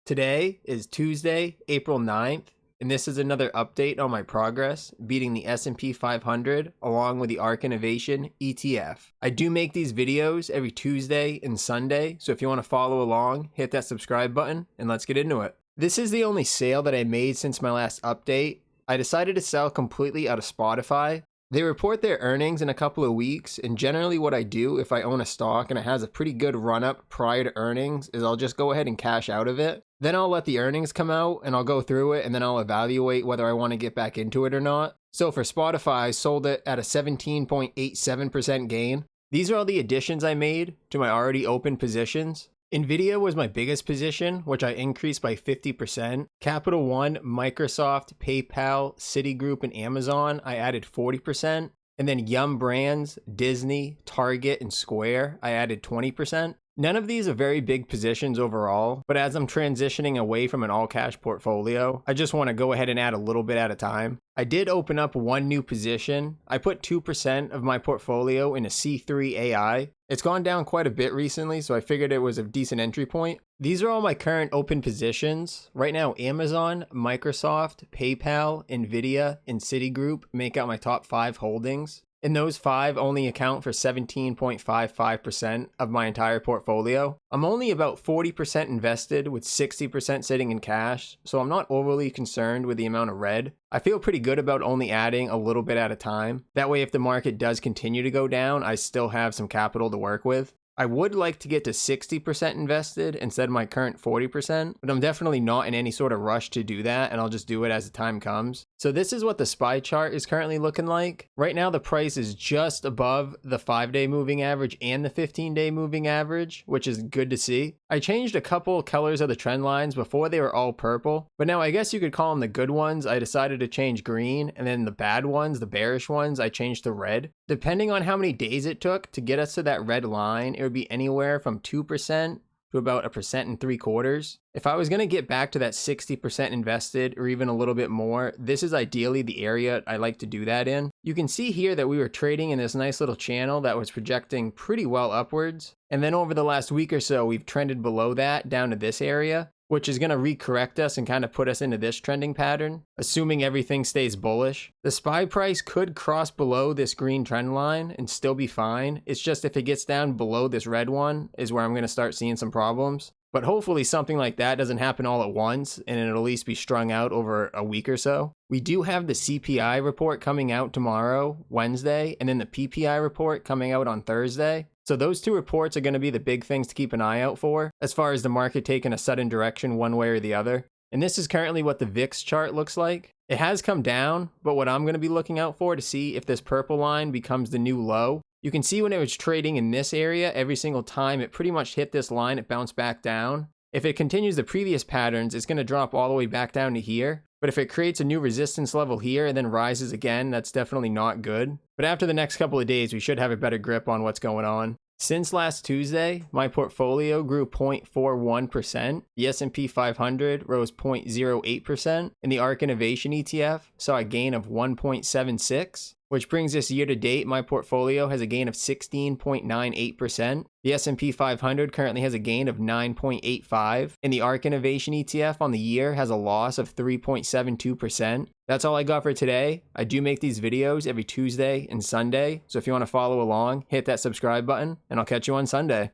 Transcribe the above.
Today is Tuesday, April 9th, and this is another update on my progress beating the S&P 500 along with the Ark Innovation ETF. I do make these videos every Tuesday and Sunday, so if you want to follow along, hit that subscribe button and let's get into it. This is the only sale that I made since my last update. I decided to sell completely out of Spotify. They report their earnings in a couple of weeks, and generally what I do if I own a stock and it has a pretty good run up prior to earnings is I'll just go ahead and cash out of it. Then I'll let the earnings come out and I'll go through it and then I'll evaluate whether I want to get back into it or not. So for Spotify, I sold it at a 17.87% gain. These are all the additions I made to my already open positions. Nvidia was my biggest position, which I increased by 50%. Capital One, Microsoft, PayPal, Citigroup, and Amazon, I added 40%. And then Yum Brands, Disney, Target, and Square, I added 20%. None of these are very big positions overall, but as I'm transitioning away from an all-cash portfolio, I just want to go ahead and add a little bit at a time. I did open up one new position. I put 2% of my portfolio in a C3 AI. It's gone down quite a bit recently, so I figured it was a decent entry point. These are all my current open positions. Right now, Amazon, Microsoft, PayPal, Nvidia, and Citigroup make out my top 5 holdings. And those 5 only account for 17.55% of my entire portfolio. I'm only about 40% invested with 60% sitting in cash, so I'm not overly concerned with the amount of red. I feel pretty good about only adding a little bit at a time. That way, if the market does continue to go down, I still have some capital to work with. I would like to get to 60% invested instead of my current 40%, but I'm definitely not in any sort of rush to do that, and I'll just do it as the time comes. So this is what the SPY chart is currently looking like. Right now, the price is just above the 5-day moving average and the 15-day moving average, which is good to see. I changed a couple colors of the trend lines. Before they were all purple, but now I guess you could call them the good ones. I decided to change green, and then the bad ones, the bearish ones, I changed to red. Depending on how many days it took to get us to that red line, it would be anywhere from 2% to about 1.75%. If I was going to get back to that 60% invested or even a little bit more, this is ideally the area I like to do that in. You can see here that we were trading in this nice little channel that was projecting pretty well upwards. And then over the last week or so, we've trended below that down to this area, which is going to recorrect us and kind of put us into this trending pattern, assuming everything stays bullish. The SPY price could cross below this green trend line and still be fine. It's just if it gets down below this red one is where I'm going to start seeing some problems. But hopefully something like that doesn't happen all at once and it'll at least be strung out over a week or so. We do have the CPI report coming out tomorrow, Wednesday, and then the PPI report coming out on Thursday. So those 2 reports are going to be the big things to keep an eye out for as far as the market taking a sudden direction one way or the other. And this is currently what the VIX chart looks like. It has come down, but what I'm going to be looking out for to see if this purple line becomes the new low. You can see when it was trading in this area, every single time it pretty much hit this line, it bounced back down. If it continues the previous patterns, it's going to drop all the way back down to here. But if it creates a new resistance level here and then rises again, that's definitely not good. But after the next couple of days, we should have a better grip on what's going on. Since last Tuesday, my portfolio grew 0.41%, the S&P 500 rose 0.08%, and the Ark Innovation ETF saw a gain of 1.76%, which brings this year to date, my portfolio has a gain of 16.98%. The S&P 500 currently has a gain of 9.85%, and the Ark Innovation ETF on the year has a loss of 3.72%. That's all I got for today. I do make these videos every Tuesday and Sunday, so if you want to follow along, hit that subscribe button, and I'll catch you on Sunday.